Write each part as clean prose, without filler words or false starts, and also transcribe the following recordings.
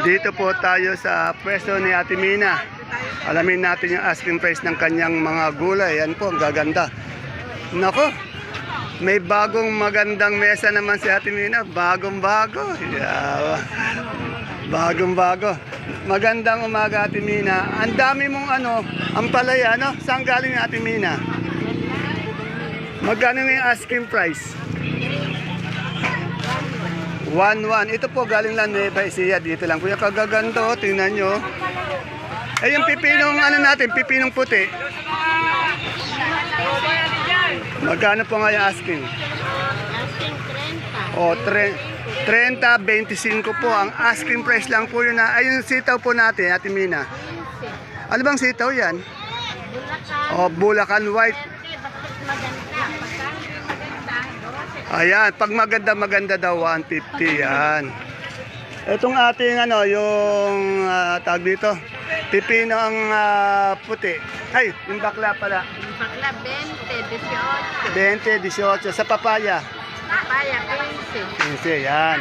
Dito po tayo sa pwesto ni Ate Mina. Alamin natin yung asking price ng kanyang mga gulay. Yan po, ang gaganda. Nako, may bagong magandang mesa naman si Ate Mina. Bagong-bago. Yeah. Bagong-bago. Magandang umaga, Ate Mina. Ang dami mong ampalaya, no? Saan galing yung Ate Mina? Magkano na yung asking price? 1-1. Ito po galing lang Nueva Ecija. Dito lang po yung kagaganda. Tingnan nyo. Eh yung pipinong natin, pipinong puti. Magkano po nga yung asking? O, 30-25 po. Ang asking price lang po yun na. Ayun sitaw po natin, Ate Mina. Ano bang sitaw yan? O, Bulacan White. Ayan, pag maganda daw 150 yan. Itong ating yung tag dito, pipino ang puti. Ay, yung bakla pala. Yung bakla 20, 18. 20, 18 sa papaya. Papaya 15, 15. yan.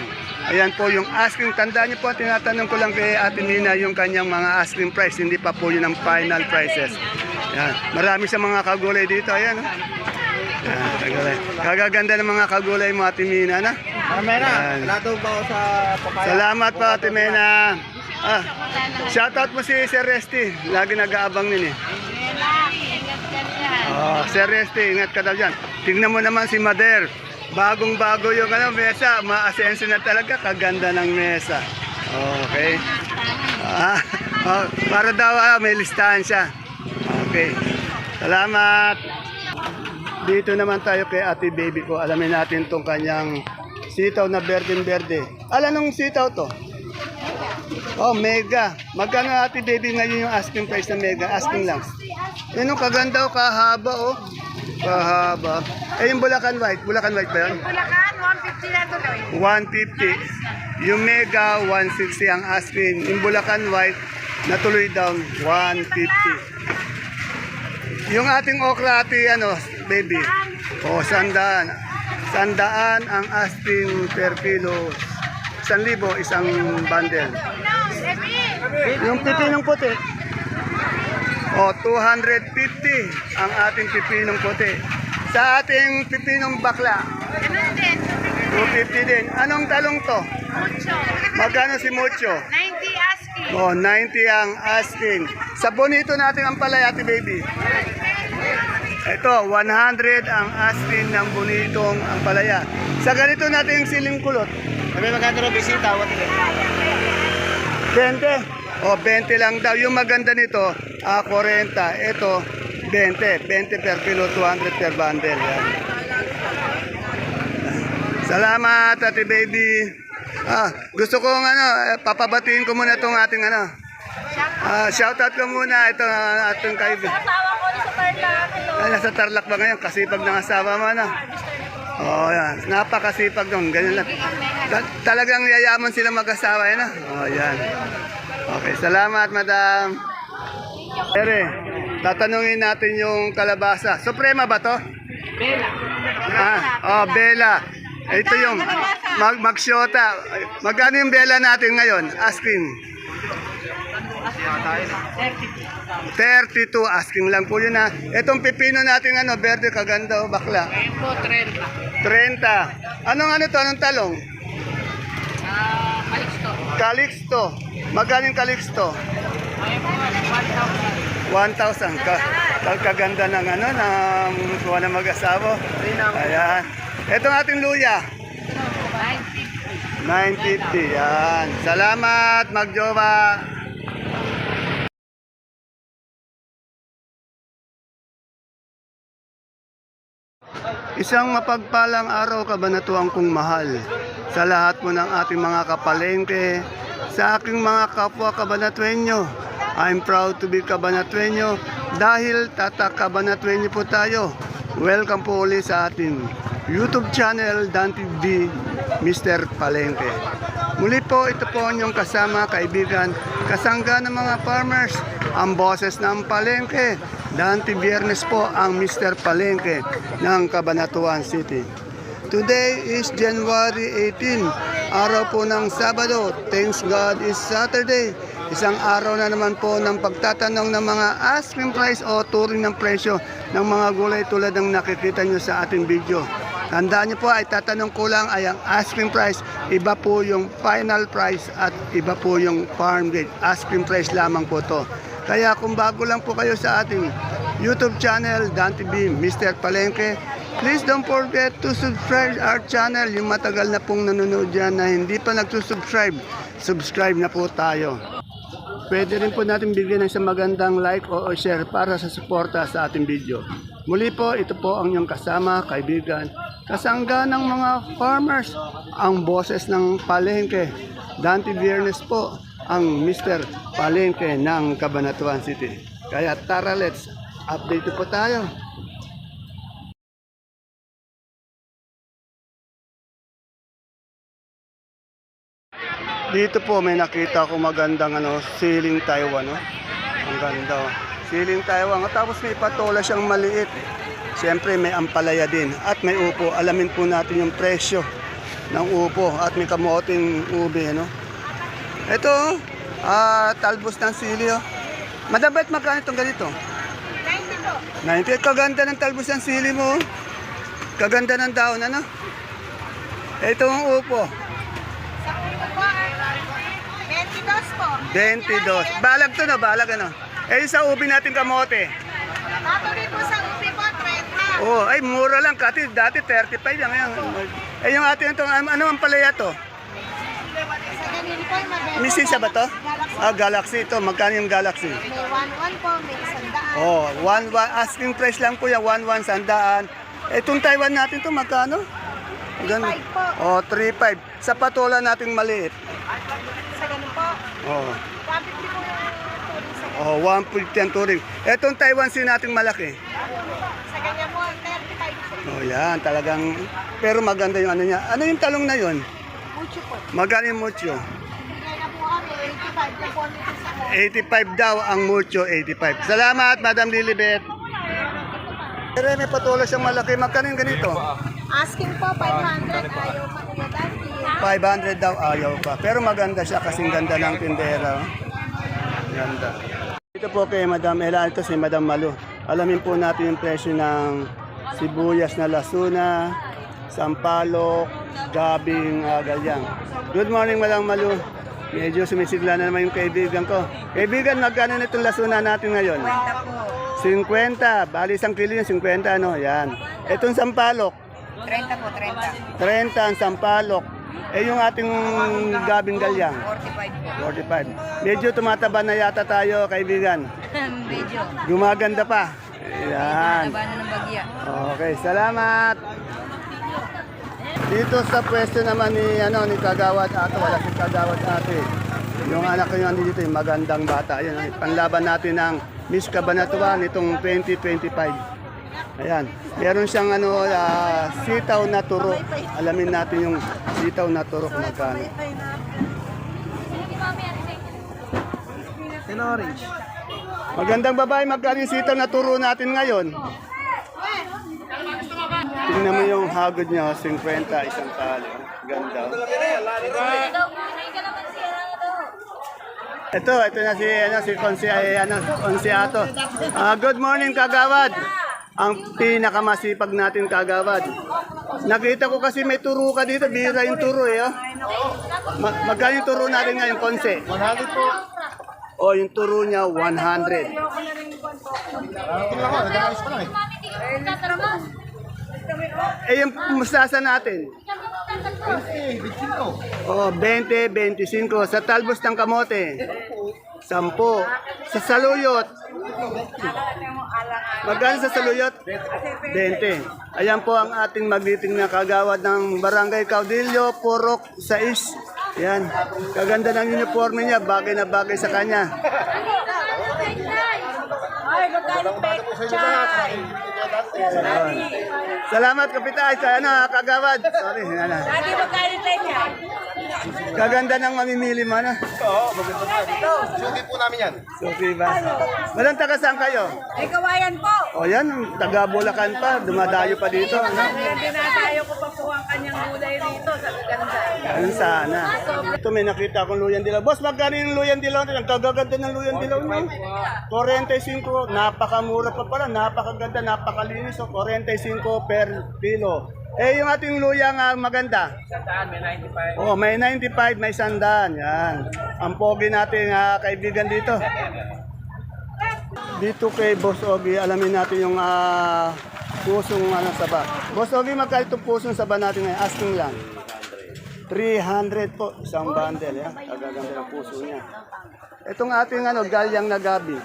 Ayan po yung asking. Tandaan niyo po, tinatanong ko lang kay Ate Mina yung kanyang mga asking price. Hindi pa po yun ang final prices. Yan. Marami sa mga kagulay dito. Ayan. Yan, kagaganda ng mga kagulay mo, Ate Mina, na? Mena, wala daw ba ako sa papaya? Salamat po, Ate Mina. Shoutout mo si Sir Resty. Lagi nag-aabang nun eh. Ingat ka dyan. Sir Resty, ingat ka daw dyan. Tingnan mo naman si Mader. Bagong-bago yung mesa. Ma-asenso na talaga. Kaganda ng mesa. Okay. Para daw may listahan siya. Okay. Salamat. Dito naman tayo kay Ate Baby ko. Alamin natin tong kanyang sitaw na berde-berde. Alam nung sitaw to? Oh, mega. Magkano, Ate Baby, ngayon yung asking price na mega? Asking lang. Yan yung kaganda o kahaba oh. Kahaba. Eh yung Bulacan White. Bulacan White ba yun? Bulacan, 150 na tuloy. 150. Yung mega, 160 ang asking. Yung Bulacan White, natuloy down, 150. Yung ating okra, Ate, baby. O, 100. 100 ang asking per kilo. 1,000 isang bundle. Yung pipinong puti. O, 250 ang ating pipinong puti. Sa ating pipinong bakla, 250 din. Anong talong to? Mucho. Magkano si Mucho? 90 asking. O, 90 ang asking. Sa bonito natin ang palay, Ate Baby. Ito, 100 ang asking ng bonitong ang palaya. Sa ganito natin yung siling kulot. Sabi magkano rin bisita? 20. O, 20 lang daw. Yung maganda nito, 40. Ito, 20. 20 per kilo, 200 per bundle. Yan. Salamat, Ate Baby. Gusto ko papabatiin ko muna itong ating shoutout ko muna ito ating kaibigan. Asawa ko sa Tarlac. Ay, nasa Tarlac ba ngayon? Kasipag ng asawa mo, Oh, yan. Napakasipag nung. Ganyan lang. Talagang yayaman sila mag-asawa, yan, Oh, yan. Okay, salamat, madam. Ere, tatanungin natin yung kalabasa. Suprema ba to? Bella. Bella. Ito yung magsyota. Magkano yung Bella natin ngayon? Asking. 32 asking lang po yun Itong pipino natin verde kaganda bakla. Tempo 30. 30. Anong talong? Calixto. Calixto. Magkano yung Calixto? 1,000. Kaganda ng ng kuha ng mag-asawa. Ayan. Itong ating luya. 950. Yan. Salamat, magjowa. Isang mapagpalang araw, kabanatuang kong mahal, sa lahat po ng ating mga kapalengke, sa aking mga kapwa kabanatuenyo. I'm proud to be kabanatuenyo dahil tatak kabanatuenyo po tayo. Welcome po ulit sa ating YouTube channel, Dan TV, Mr. Palengke. Muli po, ito po ang inyong kasama, kaibigan, kasangga ng mga farmers, ang boses ng Palengke. Dante Biyernes po ang Mr. Palengke ng Cabanatuan City. Today is January 18. araw po ng Sabado. Thanks God is Saturday. Isang araw na naman po ng pagtatanong ng mga asking price o turing ng presyo ng mga gulay tulad ng nakikita nyo sa ating video. Tandaan nyo po ay tatanong ko lang ay ang asking price, iba po yung final price at iba po yung farm gate. Asking price lamang po to. Kaya kung bago lang po kayo sa ating YouTube channel, Dan TV, Mr. Palengke, please don't forget to subscribe our channel. Yung matagal na pong nanonood dyan na hindi pa nagsusubscribe, subscribe na po tayo. Pwede rin po natin bigyan ng isang magandang like o share para sa suporta sa ating video. Muli po, ito po ang inyong kasama, kaibigan, kasangga ng mga farmers, ang boses ng Palengke. Dante Viernes po, ang Mr. Palengke ng Cabanatuan City. Kaya tara, let's update po tayo. Dito po may nakita ko magandang siling Taiwan, no? Ang ganda. Oh. Siling Taiwan. Tapos may patola siyang maliit. Siyempre may ampalaya din at may upo. Alamin po natin yung presyo ng upo at may kamoting ube, no? Ito, talbos ng sili, oh. Madam, ba't magkano itong ganito? 90 po. 90. Kaganda ng talbos ng sili mo. Kaganda ng daon, ano? Ito ang upo. Sa ulo po, 22 po. 22. Balag to, no? Balag, ano? Eh, sa ubi natin kamote. Matuloy po sa ubi po, 30. Oh, ay, mura lang. Dati 35 lang. Ngayon. Eh, yung atin ito, ano ang palaya to? Sa ganun po, mabenta. Missing ba to? Galaxy. Galaxy ito. Magkano yung Galaxy? May 1-1 po, may 100. Oh, 1-1. Asking price lang po yan. 1-1, sandaan. Itong Taiwan natin to magkano? 3.5 po. Oh, 3.5. Sa patola natin maliit. Sa ganun po, Oh. 150 po yung tuloy sa Oh, 150 ang turing. Etong Taiwan sin natin malaki. Sa ganyan po, 35 po. Oh, yan. Talagang, pero maganda yung ano niya. Ano yung talong na yun? Mucho po. Magkano yung mucho? Ngayon na po kami, 85 na po ang ito sa 85 daw ang mucho, 85. Salamat, Madam Lilibet. Pero may patola siyang malaki. Magkano yung ganito? Asking po, 500. Ayaw pa nila dati. 500 daw, ayaw pa. Pero maganda siya kasing ganda ng tindera. Oh. Ganda. Ito po kay Madam Ella, ito si Madam Malu. Alamin po natin yung presyo ng sibuyas na lasuna, sampalok, gabing galyang. Good morning, Madam Malu. Medyo sumisigla na naman yung kaibigan ko. Kaibigan, magkano na itong lasuna natin ngayon? 50. Bali, isang kilo yung 50, ano? Yan. Itong sampalok. 30 po, 30. 30 ang sampalok. Eh, yung ating gabing galyang. 45 po. 45. Medyo tumataba na yata tayo, kaibigan. Medyo. Gumaganda pa. Ayan. Labanan ng bagya. Okay, salamat. Dito sa pwesto naman ni Kagawad Ato, wala si Kagawad Ate. Yung anak ko yung dito, yung magandang bata. Ayan, panlaban natin ng Miss Cabanatuan nitong 2025. Ayan, meron siyang sitaw na turo. Alamin natin yung sitaw na turo kung magkano. Magandang babae, magkano yung sitaw na turo natin ngayon? Tingnan mo yung hagod niya, 50, isang talo. Ganda. Ito na si Konsi Ato. Good morning, Kagawad. Ang pinakamasipag natin Kagawad. Nakita ko kasi may turo ka dito, bira yung turo eh. Oh. Magkano yung turo natin ngayon, Konsi? 100 po. O, yung turo niya, 100. Eh, yung mustasa natin? Oh, 20, 25. Sa talbos ng kamote? 10. Sa saluyot? Magkano sa saluyot? 20. Ayan po ang ating magiting na kagawad ng Barangay Caudillo, Purok 6. Yan. Kaganda ng uniforme niya. Bagay na bagay sa kanya. Ay, magkano pechay? Salamat, Kapitan. Kagawad. Sorry. Lagi magkano pechay? Kaganda ng mamimili mo, ano? Oo, maganda pa. Dito, suki po namin yan. Suki ba? Walang taga saan kayo? Ay, kawayan po. O yan, taga Bulacan pa, dumadayo pa dito. Ano? Dinadayo ko pa po ang kanyang gulay rito sa ganda. Ano sana? Ito may nakita akong luyan dilaw. Boss, magkano yung luyan dilaw? Ang kagaganda ng luyan dilaw niyo. 45, napakamura pa pala, napakaganda, napakalinis. So, 45 per kilo. Eh, yung ating luyang maganda? 100, may 95. Oh, may 95, may 100. Yan. Ang pogi nating kaibigan dito. Dito kay Boss Ogie, alamin natin yung pusong saba. Boss Ogie, magkano itong pusong saba natin ngayon? Asking lang. 300 po, isang bundle. Yan. Kagaganda ng puso niya. Itong ating galyang na gabi.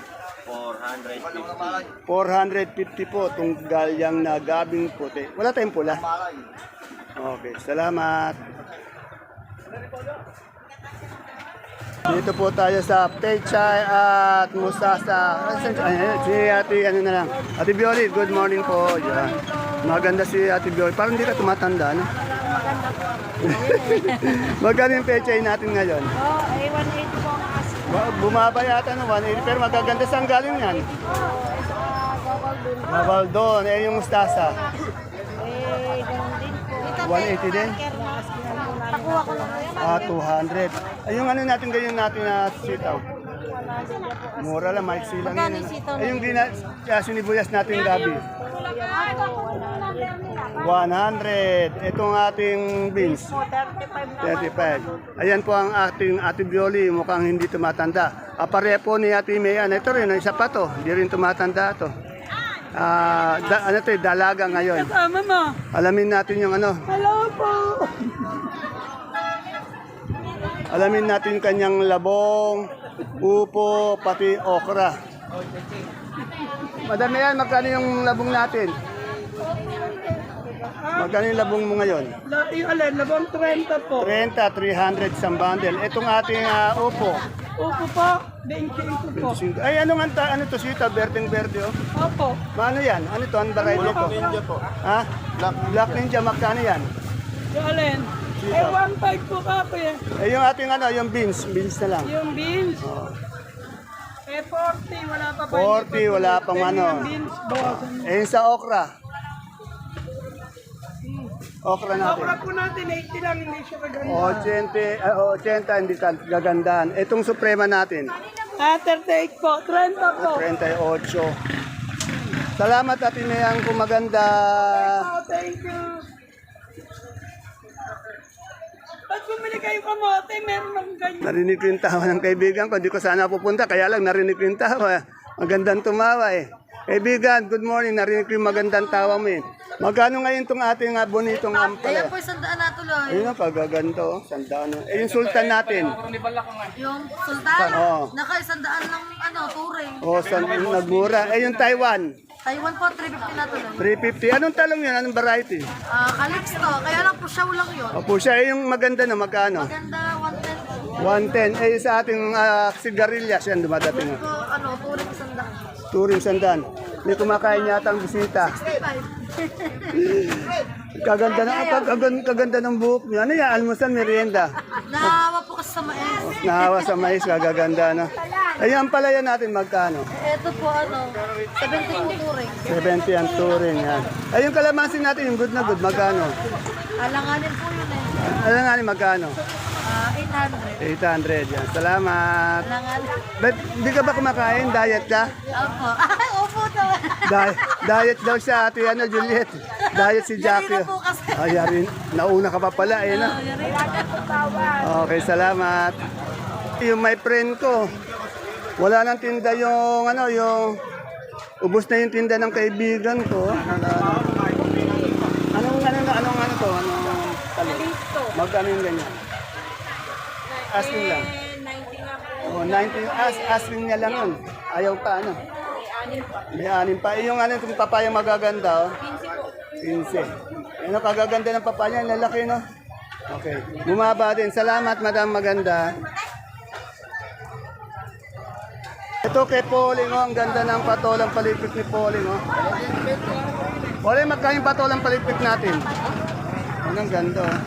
450. 450 po itong galyang na gabing puti. Wala tayong pula. Okay, salamat. Dito po tayo sa Pechay at Mustasa. Si Ate, na lang. Ate Bioli, good morning po. Yan. Maganda si Ate Bioli. Parang hindi ka tumatanda, no? Magkano yung Pechay natin ngayon? Oh, ay 180 po ang asin. Bumaba yata no, 180. Pero magaganda saan galing yan? Gabaldon. Eh, yung Mustasa. Eh, ganun din po. 180 din? Nakuha ko lang. 200. Ay, yung natin, ganyan natin na sitaw. Mura lang, maiksi lang Magkano yun. yung sitaw Ay, yung sinibuyas natin gabi. 100. Itong ating beans. 35. Ayan po ang ating Ate Bioli. Mukhang hindi tumatanda. Pare po ni Ate Mayan. Ito rin, isa pa to. Hindi rin tumatanda to. Dalaga ngayon. Kasama mo. Alamin natin yung Hello po. Alamin natin kanyang labong, upo, pati okra. Madami yan, magkano yung labong natin? Magkano yung labong mo ngayon? Yung alin, labang 30 po. 30, 300 isang bundle. Itong ating upo. Upo po, 25 po. 25. Ay, ano to sita? Berdeng-berde, oh. Opo. Paano yan? Ano to? Ang variety to? Ninja po. Ha? Black Ninja, magkano yan? Yung alin? Eh, 1.5 po kapo yan. Eh, yung ating yung beans na lang. Yung beans. Eh, 40, wala pa pa. 40, wala pang Yung beans, bawasan. Eh, yung sa okra. Okra natin. Okra po natin, 80 lang, hindi siya kaganda. 80, hindi ka gagandaan. Itong suprema natin, 38 po, 30 po. 38. Salamat Ate Mayang kung maganda. Oh, thank you. Ba't bumili kayo kamote? Meron ng ganyan. Narinig ko yung tawa ng kaibigan ko. Hindi ko sana pupunta, kaya lang narinig ko yung tawa. Magandang tumawa eh. Kaibigan, good morning. Narinig ko yung magandang tawa mo eh. Magkano ngayon itong ating bonitong ampalaya? Ayan po, sandaan na tuloy. Ayun ang kagaganto. Sandaan. Eh, yung sultan natin. Yung sultan, Oo. naka-isandaan ng turing. Oh, nagmura. Eh, yung Taiwan. Taiwan po, 350 na tuloy. 350. Anong talong yun? Anong variety? Calixto, kaya lang po siya lang yun. Opo, siya eh, yung maganda na magkano? Maganda, 110 po. 110. Eh, sa ating sigarilyas yan dumadating. Ko, turing sandaan. Turing sandan. May kumakain yata ang bisita. 65. Kaganda ng buhok niya. Ano yan? Almusal, merienda. Naawa po kasi sa mais. Nahawa sa mais, kagaganda na. Ayun ang palaya natin magkano? Ito po, 70 yung turing. 70 ang turing yan. Ay, yung kalamansin natin, yung good na good, magkano? Alanganin po yun eh. Ano nga ni magkano? 800. 800 yan. Salamat. Alanganin. But, hindi ka ba kumakain? Diet ka? Opo. Opo to. Diet daw siya, ate Juliet. Diet si Jackie. Yari na po kasi. Ay, yarin. Nauna ka pa pala, eh na. Okay, salamat. Yung my friend ko, wala nang tinda yung, yung, ubos na yung tinda ng kaibigan ko. Anong to? Anong talo? Magkano yung ganyan? Asking lang. 90 nga po. Oh, 90. Asking niya lang yun. Ayaw pa, ano? May anim pa. Eh, yung itong papaya magaganda, oh. 15 po. 15. Ano, kagaganda ng papaya. Lalaki, no? Okay. Bumaba din. Salamat, Madam Maganda. Ito kay Pauling, oh. Ang ganda ng patolang palipik ni Pauling, oh. Pauling, magkain patolang palipik natin. Ang ganda, oh.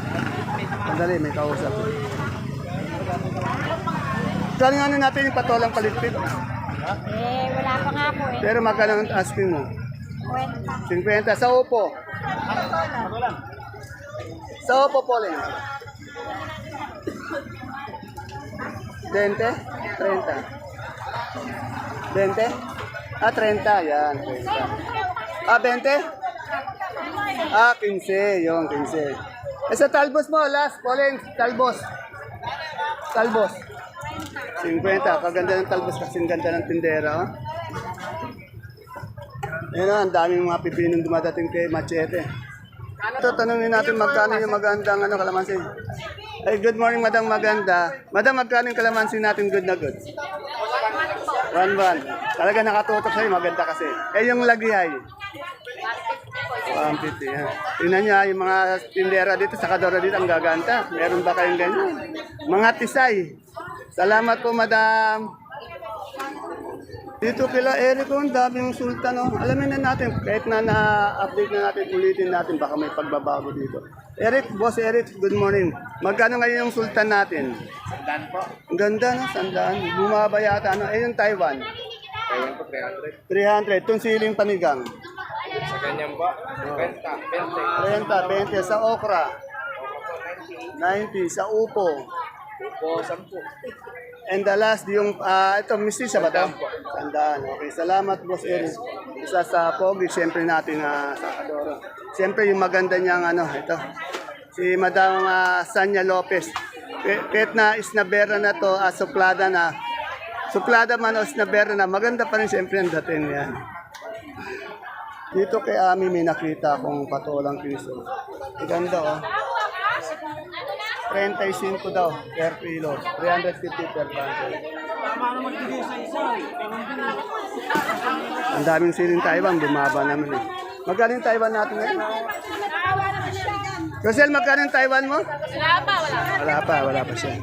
Sandali, may kausap. Magkano nga natin yung patolang palitpit? Wala pa nga po eh. Pero magkano ang asking mo? Kwenta. 50. Sa upo? Sa upo po lang. 20? 30. 20? 30. Yan, 30. 20? 15. Yung 15. Sa talbos mo, last, Pauline, talbos. Talbos. 50. Kaganda ng talbos kasi ang ganda ng tindera. Oh. Yan o, ang daming mga pipinong dumadating kay Machete. Ito, tanongin natin magkano yung magandang kalamansi. Ay, good morning, Madam Maganda. Madam, magkano yung kalamansi natin good na good? 1-1. Talaga nakatutok sa'yo, maganda kasi. Eh, yung lagihay? 150. Yan. Tingnan niya, yung mga tindera dito, sa kadora dito, ang gaganda. Meron ba kayong ganyan? Mga tisay. Salamat po, Madam. Dito kila Eric, ang daming sultan. Oh. Alamin na natin, kahit na na-update na natin, ulitin natin, baka may pagbabago dito. Eric, Boss Eric, good morning. Magkano ngayon yung sultan natin? Sandaan po. Ang ganda, no? Sandaan. Bumaba yata. Ano? Eh, yung Taiwan. Kaya po 300. 300. Itong siling panigang. Sa ganyan po. 20. 30, 20. Sa okra. 90. Sa upo. Upo, 10. And the last, yung, ito, mistisa ba ito? Tandaan. Okay, salamat, Boss Eric. Isa sa Pogi, siyempre natin sa Kadoro. Siyempre, yung maganda niyang, ito, si Madam Sanya Lopez. Kahit na isnabera na to, suplada na, suplada man o isnabera na, maganda pa rin siyempre ang dating yan. Dito kay Ami, may nakita akong patolang piso. Maganda, oh. 35 daw per kilo, 350 per bundle. Ang daming siling Taiwan, bumaba naman eh. Magkano yung Taiwan natin ngayon? Rosel, magkano yung Taiwan mo? Wala pa siya.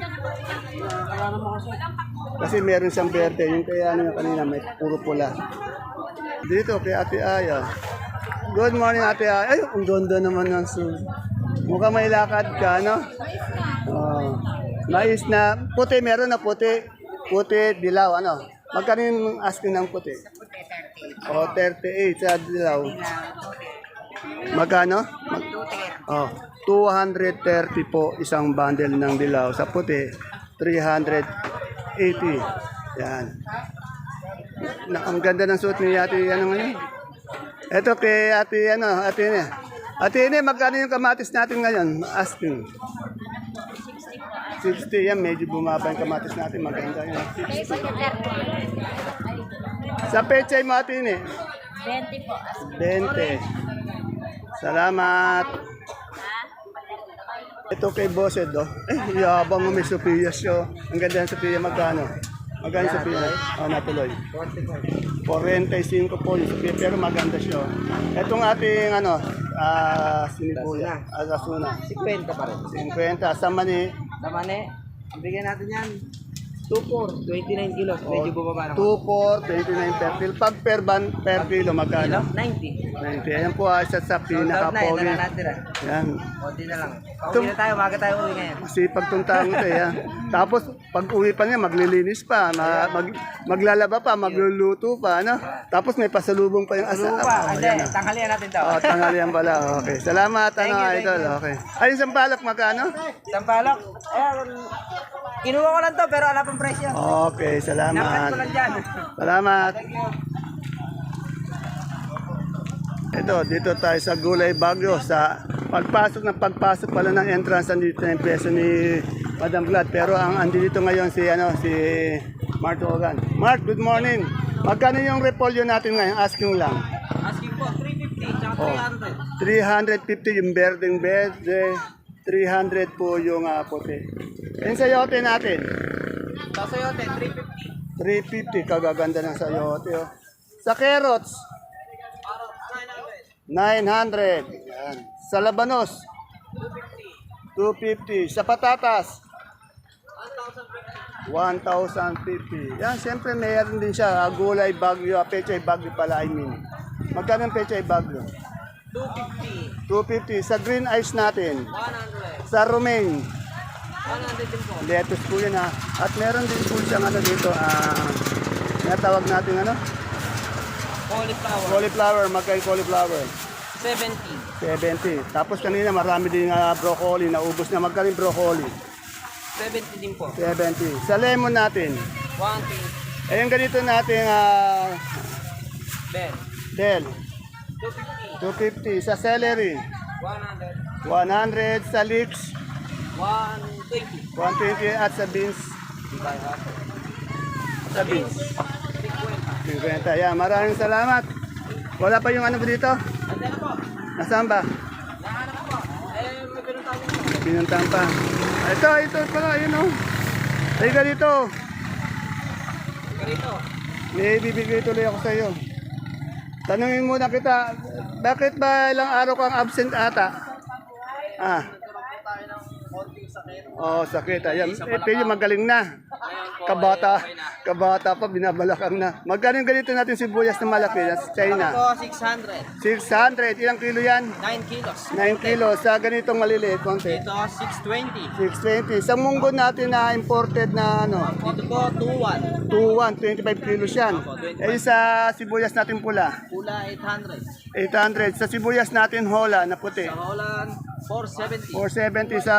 Kasi meron siyang berde, yung kaya kanina may puro pula. Dito kay Ate Aya. Good morning, Ate Aya. Ay, ang ganda naman ng sul. Mukhang may lakad ka, no? Oh. Mais na puti, meron na puti. Puti, dilaw, ano? Magkano yung asking ng puti? O, 38 sa dilaw. Magkano? Oh, 230 po isang bundle ng dilaw. Sa puti, 380. Yan. Ang ganda ng suot ni Ate, ngayon. Ito kay Ate, Ate Ine, magkano yung kamatis natin ngayon? Asking. 60 yan, medyo bumaba yung kamatis natin. Maganda yun. 60. Sa pechay mo, Ate Ine? 20 po. 20. Salamat. Ito kay Bosed, oh. Yabang mo may Sophia show. Ang ganda ng Sophia, magkano? Magkano yung Sophia? Natuloy. 45 po yung Sophia, pero maganda siya. Itong ating, sinibuya, Agasuna. 50 pa rin. 50. Sa mani, Naman bigyan natin yan. 2-4, 29 kilos. Medyo bumaba naman. 2-4, 29 per kilo. Pag per kilo, magkano? 90. 90. Ayan po, isa sa pinaka-pogi. Yan na natira. Yan. Konti na lang. Pauwi na tayo, maga tayo uwi ngayon. Masipag tong taong ito, yan. Tapos, pag uwi pa niya, maglilinis pa, maglalaba pa, magluluto pa, ano? Tapos may pasalubong pa yung Ano asawa. pa? Oh, Hindi, yan na. tanghalian natin to. Oh, tanghalian pala. Okay. Salamat, Thank you, thank idol. Okay. Ayun sa palak, magkano? Sampalok. Kinuha ko lang to, pero wala pang presyo. Okay, Nakat salamat. ko lang dyan. Salamat. Ito, dito tayo sa Gulay Bagyo. Sa pagpasok pala ng entrance, andito na yung peso ni Madam Glad. Pero ang andito ngayon si Mart Hogan. Mart, good morning. Magkano yung repolyo natin ngayon? Asking lang. Asking po, 350, tsaka Oh, 350 yung berdeng berde. 300 po yung puti. Yung sayote natin. Sa sayote, 350. 350, kagaganda ng sayote. Oh. Sa carrots, 900. Yan. Sa labanos, 250. Sa patatas, 1,050. Yan, siyempre mayroon din siya. Gulay bagyo, pechay bagyo pala, I mean. Magkano ang pechay bagyo? 250. 250. Sa green ice natin, 100. sa romaine, 100 din po. Lettuce po yun ha. At meron din po siyang ano dito, natawag natin ano? Cauliflower. Cauliflower, magkay cauliflower. 70. 70. Tapos kanina marami din broccoli, naubos na magkaling broccoli. 70 din po. 70. Sa lemon natin. 120. Ayun ganito natin Ben. Del, 250. 250. Sa celery, 100. 100. Sa leeks, 120. 120. At sa beans, sa beans, 50. 50. Yan, maraming salamat. Wala pa yung ano ba dito? Andiyan na po. Nasaan ba? Nahanap na po. May pinuntahan po. Pinuntahan pa. Ito pala, yun o. Ay ka dito. Ganito. May bibigay tuloy ako sa iyo. Tanungin muna kita, bakit ba ilang araw kang absent ata? Ah. Nagkaroon po tayo ng konting sakit. Oo, sakit. Ayan. Pero magaling na. Ngayon po, Kabata. okay na. Kabata pa, binabalakang na. Magkano yung ganito natin sibuyas na malaki? Sa Ako China. po, 600. 600. Ilang kilo yan? 9 kilos. 9 kilos. Sa ganitong maliliit, konti. Dito, 620. 620. Sa munggo natin na imported na ano, Dito po, 21. 2,1, 25 kilos yan. Eh sa sibuyas natin pula, Pula, 800. 800. Sa sibuyas natin hola na puti, Sa Holland, 470. 470. Sa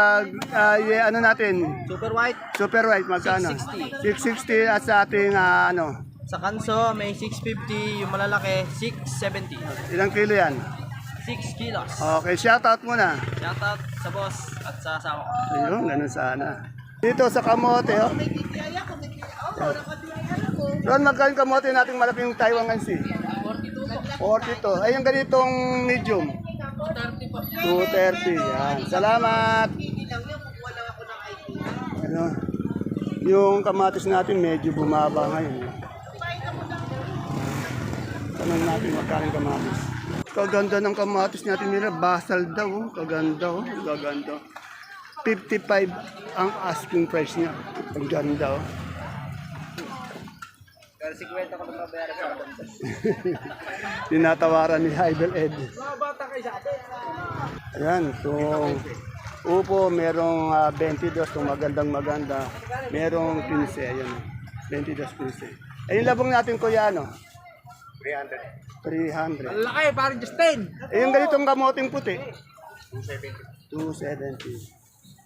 ano natin, Super white. super white, magkano? 660. At sa ating ano, Sa Kanso, may 650. Yung malalaki, 670. ilang kilo yan? 6 kilos. Okay, shoutout muna. Shoutout sa boss at sa asawa ko. Ayun, ganun sana. Dito sa kamote, oh. Ron, magkano yung kamote natin malaking Taiwan Gansi? 42. Ay, yung ganitong medium? 230. Yan. Salamat. Ano? Yung kamatis natin medyo bumaba ngayon. Tanong natin magkano yung kamatis. Kaganda ng kamatis natin nila. Basal daw. Oh. Kaganda. Oh. Kaganda. 55 ang asking price niya. Ang ganda. Oh. Pero 50 ko na mabayaran sa atin. Tinatawaran ni Hybel Ed. Mga bata kayo sa atin. Ayan, itong upo, merong 22, itong maganda. Merong 15, ayan. 22, 15. Ayun labong natin, kuya, ano? 300. Ang laki, parang Justin. Ayun ganitong kamoting puti. 270.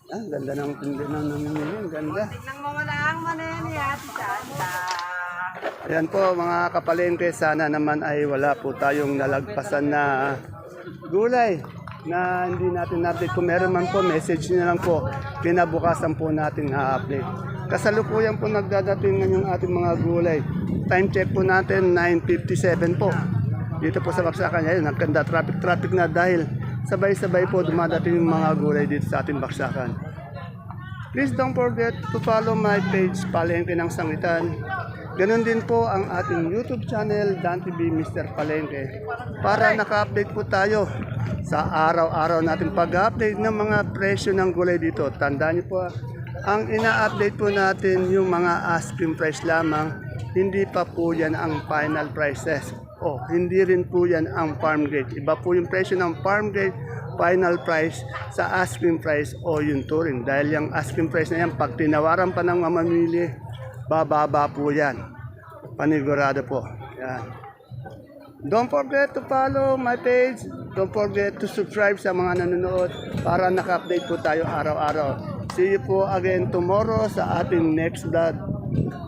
Ah, ganda ng tindi ng namimili. Ang ganda. Nang mawalang maneni at santa. Ayan po mga kapalengke, sana naman ay wala po tayong nalagpasan na gulay na hindi natin na-update. Kung meron man po, message nyo na lang po. Kinabukasan po natin na-update. Kasalukuyan po nagdadating ngayong ating mga gulay. Time check po natin, 9:57 po. Dito po sa Baksakan. Ayun, nagkanda traffic na dahil sabay-sabay po dumadating yung mga gulay dito sa ating Baksakan. Please don't forget to follow my page, Palengke ng Sangitan. Ganon din po ang ating YouTube channel, Dan TV Mr. Palengke. Para naka-update po tayo sa araw-araw natin pag-update ng mga presyo ng gulay dito. Tandaan niyo po, ang ina-update po natin yung mga asking price lamang. Hindi pa po yan ang final prices. O, hindi rin po yan ang farm gate. Iba po yung presyo ng farm gate, final price sa asking price o yung touring. Dahil yung asking price na yan, pag tinawaran pa ng mamamili, bababa po yan. Panigurado po. Yan. Don't forget to follow my page. Don't forget to subscribe sa mga nanonood para naka-update po tayo araw-araw. See you po again tomorrow sa ating next vlog.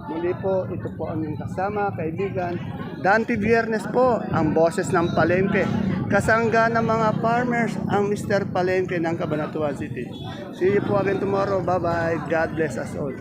Muli po, ito po ang inyong kasama, kaibigan. Dante Viernes po, ang boses ng Palengke. Kasangga ng mga farmers, ang Mr. Palengke ng Cabanatuan City. See you po again tomorrow. Bye-bye. God bless us all.